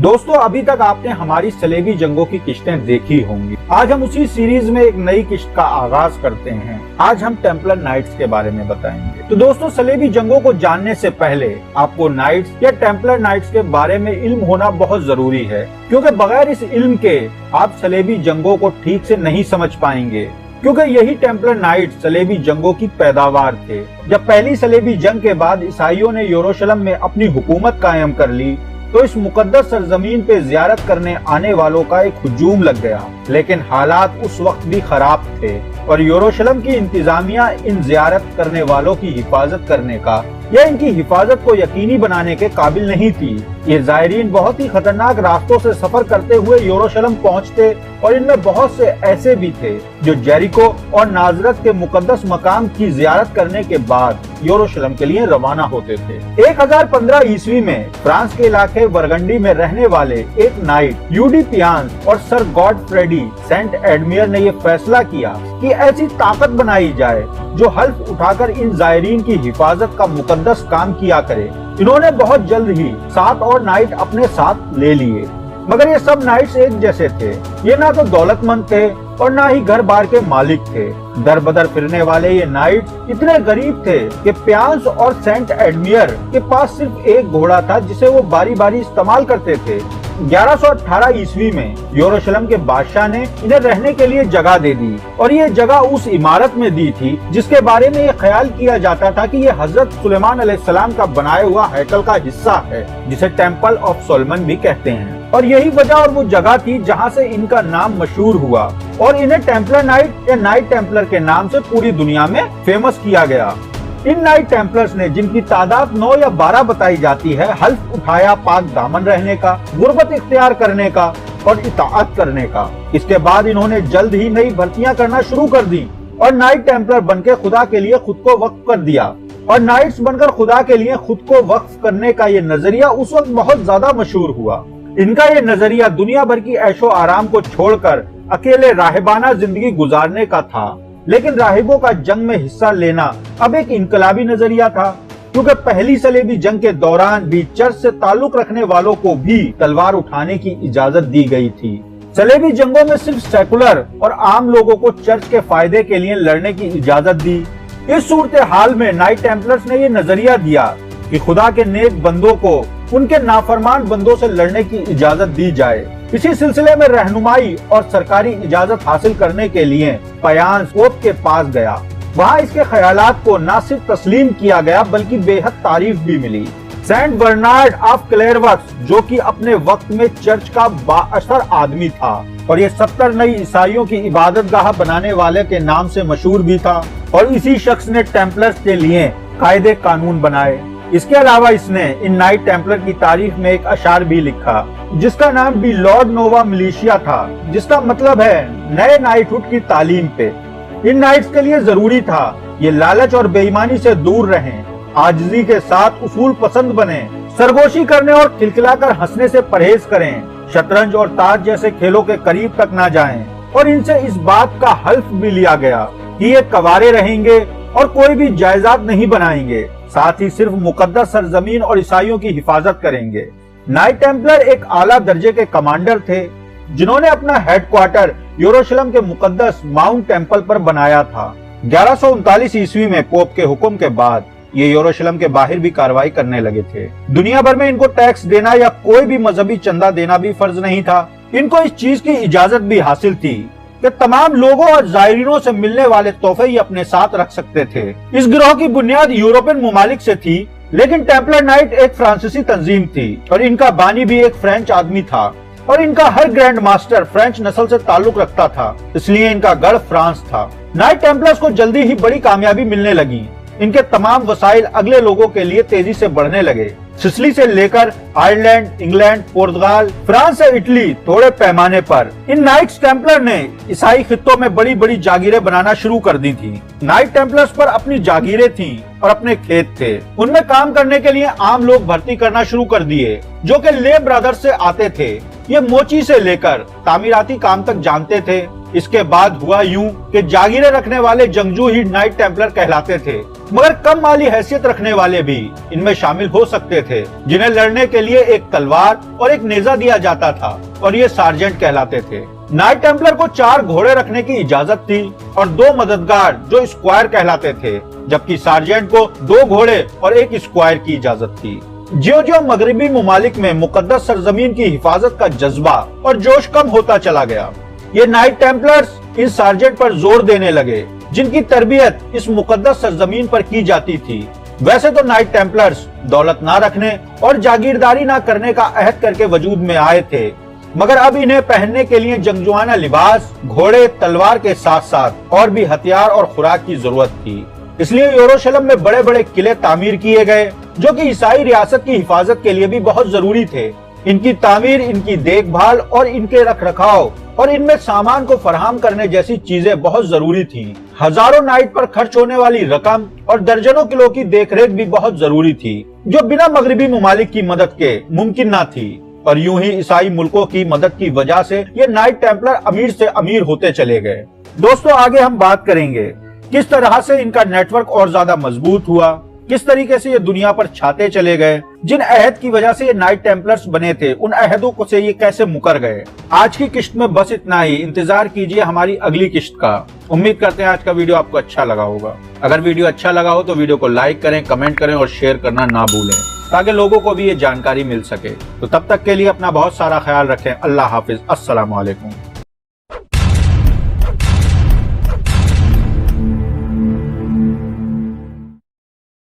दोस्तों, अभी तक आपने हमारी सलेबी जंगों की किस्तें देखी होंगी। आज हम उसी सीरीज में एक नई किस्त का आगाज करते हैं। आज हम टेम्पलर नाइट्स के बारे में बताएंगे। तो दोस्तों, सलेबी जंगों को जानने से पहले आपको नाइट्स या टेम्पलर नाइट्स के बारे में इल्म होना बहुत जरूरी है, क्योंकि बगैर इस इल्म के आप सलेबी जंगों को ठीक से नहीं समझ पाएंगे। क्योंकि यही टेम्पलर नाइट्स सलेबी जंगों की पैदावार थे। जब पहली सलेबी जंग के बाद ईसाइयों ने यरूशलेम में अपनी हुकूमत कायम कर ली, तो इस मुकद्दस सरजमीन पे जियारत करने आने वालों का एक हुजूम लग गया। लेकिन हालात उस वक्त भी खराब थे और यरूशलेम की इंतजामिया इन जियारत करने वालों की हिफाजत करने का या इनकी हिफाजत को यकीनी बनाने के काबिल नहीं थी। ये ज़ायरीन बहुत ही खतरनाक रास्तों से सफर करते हुए यरूशलेम पहुंचते और इनमें बहुत से ऐसे भी थे जो जेरिको और नाजरत के मुकद्दस मकाम की जियारत करने के बाद यरूशलेम के लिए रवाना होते थे। 1015 ईस्वी में फ्रांस के इलाके बरगंडी में रहने वाले एक नाइट यूडिपियान और सर गॉडफ्रेडी सेंट एडमियर ने ये फैसला किया कि ऐसी ताकत बनाई जाए जो हल्फ उठाकर इन ज़ायरीन की हिफाजत का मुकद्दस काम किया करे। इन्होंने बहुत जल्द ही 7 और नाइट अपने साथ ले लिए, मगर ये सब नाइट्स एक जैसे थे। ये ना तो दौलतमंद थे और ना ही घर बार के मालिक थे। दर बदर फिरने वाले ये नाइट्स इतने गरीब थे कि प्यान्स और सेंट एडमियर के पास सिर्फ एक घोड़ा था जिसे वो बारी बारी इस्तेमाल करते थे। 1118 ईस्वी में यरूशलेम के बादशाह ने इन्हें रहने के लिए जगह दे दी और ये जगह उस इमारत में दी थी जिसके बारे में ये ख्याल किया जाता था कि ये हजरत सुलेमान अलैहिस्सलाम का बनाया हुआ हैकल का हिस्सा है, जिसे टेम्पल ऑफ सोलोमन भी कहते हैं। और यही वजह और वो जगह थी जहाँ से इनका नाम मशहूर हुआ और इन्हें टेम्पलर नाइट या नाइट टेम्पलर के नाम से पूरी दुनिया में फेमस किया गया। इन नाइट टेम्पलर्स ने, जिनकी तादाद 9 या 12 बताई जाती है, हल्फ उठाया पाक दामन रहने का, गुर्बत इख्तियार करने का और इताअत करने का। इसके बाद इन्होंने जल्द ही नई भर्तियां करना शुरू कर दी और नाइट टेम्पलर बनकर खुदा के लिए खुद को वक्फ कर दिया। और नाइट्स बनकर खुदा के लिए खुद को वक्फ करने का ये नजरिया उस वक्त बहुत ज्यादा मशहूर हुआ। इनका ये नजरिया दुनिया भर की ऐशो आराम को छोड़कर अकेले राहिबाना जिंदगी गुजारने का था। लेकिन राहिबों का जंग में हिस्सा लेना अब एक इनकलाबी नजरिया था, क्योंकि पहली सलेबी जंग के दौरान भी चर्च से ताल्लुक रखने वालों को भी तलवार उठाने की इजाजत दी गई थी। सलेबी जंगों में सिर्फ सेकुलर और आम लोगों को चर्च के फायदे के लिए लड़ने की इजाजत दी। इस सूरत हाल में नाइट टेम्पलर्स ने ये नजरिया दिया कि खुदा के नेक बंदों को उनके नाफरमान बंदों से लड़ने की इजाजत दी जाए। इसी सिलसिले में रहनुमाई और सरकारी इजाजत हासिल करने के लिए पयान पोप के पास गया। वहाँ इसके ख्यालात को न सिर्फ तस्लीम किया गया बल्कि बेहद तारीफ भी मिली। सेंट बर्नार्ड ऑफ क्लेरवक्स, जो कि अपने वक्त में चर्च का बाअसर आदमी था और ये 70 नई ईसाइयों की इबादत गाह बनाने वाले के नाम से मशहूर भी था, और इसी शख्स ने टेम्पलर्स के लिए कायदे कानून बनाए। इसके अलावा इसने इन नाइट टेम्पलर की तारीफ में एक अशार भी लिखा जिसका नाम भी लॉर्ड नोवा मिलिशिया था, जिसका मतलब है नए नाइटहुड की तालीम पे। इन नाइट्स के लिए जरूरी था ये लालच और बेईमानी से दूर रहें, आजिजी के साथ उसूल पसंद बने, सरगोशी करने और खिलखिलाकर हंसने से परहेज करें, शतरंज और ताश जैसे खेलों के करीब तक ना जाएं। और इनसे इस बात का हल्फ भी लिया गया कि ये कवारे रहेंगे और कोई भी जायदाद नहीं बनाएंगे, साथ ही सिर्फ मुकद्दस सरजमीन और ईसाइयों की हिफाजत करेंगे। नाइट टेम्पलर एक आला दर्जे के कमांडर थे जिन्होंने अपना हेडक्वार्टर यरूशलेम के मुकद्दस माउंट टेम्पल पर बनाया था। 1139 ईस्वी में पोप के हुक्म के बाद ये यरूशलेम के बाहर भी कार्रवाई करने लगे थे। दुनिया भर में इनको टैक्स देना या कोई भी मजहबी चंदा देना भी फर्ज नहीं था। इनको इस चीज की इजाजत भी हासिल थी कि तमाम लोगों और ज़ायरीनों से मिलने वाले तोहफे ही अपने साथ रख सकते थे। इस गिरोह की बुनियाद यूरोपियन ममालिक से थी, लेकिन टेम्पलर नाइट एक फ्रांसीसी तंजीम थी और इनका बानी भी एक फ्रेंच आदमी था और इनका हर ग्रैंड मास्टर फ्रेंच नस्ल से ताल्लुक रखता था, इसलिए इनका गढ़ फ्रांस था। नाइट टेम्पलर्स को जल्दी ही बड़ी कामयाबी मिलने लगी। इनके तमाम वसाइल अगले लोगों के लिए तेजी से बढ़ने लगे। सिसिली से लेकर आयरलैंड, इंग्लैंड, पुर्तगाल, फ्रांस से इटली थोड़े पैमाने पर इन नाइट्स टेम्पलर ने ईसाई खित्तों में बड़ी बड़ी जागीरें बनाना शुरू कर दी थी। नाइट टेम्पलर्स पर अपनी जागीरें थीं और अपने खेत थे। उनमें काम करने के लिए आम लोग भर्ती करना शुरू कर दिए जो कि ले ब्रदर्स से आते थे। ये मोची से लेकर तामीराती काम तक जानते थे। इसके बाद हुआ यूं कि जागीरें रखने वाले जंगजू ही नाइट टेम्पलर कहलाते थे, मगर कम माली हैसियत रखने वाले भी इनमें शामिल हो सकते थे, जिन्हें लड़ने के लिए एक तलवार और एक नेजा दिया जाता था, और ये सार्जेंट कहलाते थे। नाइट टेम्पलर को 4 घोड़े रखने की इजाजत थी और 2 मददगार जो स्क्वायर कहलाते थे, जबकि सार्जेंट को 2 घोड़े और 1 स्क्वायर की इजाजत थी। ज्यों-ज्यों मगरबी मुमालिक में मुकद्दस सरजमीन की हिफाजत का जज्बा और जोश कम होता चला गया, ये नाइट टेम्पलर्स इस सार्जेंट पर जोर देने लगे, जिनकी तरबियत इस मुकद्दस सरजमीन पर की जाती थी। वैसे तो नाइट टेम्पलर्स दौलत ना रखने और जागीरदारी ना करने का अहद करके वजूद में आए थे, मगर अब इन्हें पहनने के लिए जंगजुआना लिबास, घोड़े, तलवार के साथ साथ और भी हथियार और खुराक की जरूरत थी। इसलिए यरूशलेम में बड़े बड़े किले तामीर किए गए, जो कि ईसाई रियासत की हिफाजत के लिए भी बहुत जरूरी थे। इनकी तामीर, इनकी देखभाल और इनके रख रखाव और इनमें सामान को फराहम करने जैसी चीजें बहुत जरूरी थी। हजारों नाइट पर खर्च होने वाली रकम और दर्जनों किलो की देखरेख भी बहुत जरूरी थी, जो बिना मगरबी मुमालिक की मदद के मुमकिन ना थी। और यूं ही ईसाई मुल्कों की मदद की वजह से ये नाइट टेम्पलर अमीर से अमीर होते चले गए। दोस्तों, आगे हम बात करेंगे किस तरह से इनका नेटवर्क और ज्यादा मजबूत हुआ, किस तरीके से ये दुनिया पर छाते चले गए, जिन अहद की वजह से ये नाइट टेम्पलर्स बने थे, उन अहदों को से ये कैसे मुकर गए। आज की किस्त में बस इतना ही। इंतजार कीजिए हमारी अगली किस्त का। उम्मीद करते हैं आज का वीडियो आपको अच्छा लगा होगा। अगर वीडियो अच्छा लगा हो तो वीडियो को लाइक करें, कमेंट करें और शेयर करना ना भूलें, ताकि लोगों को भी ये जानकारी मिल सके। तो तब तक के लिए अपना बहुत सारा ख्याल रखें। अल्लाह हाफिज। अस्सलाम वालेकुम।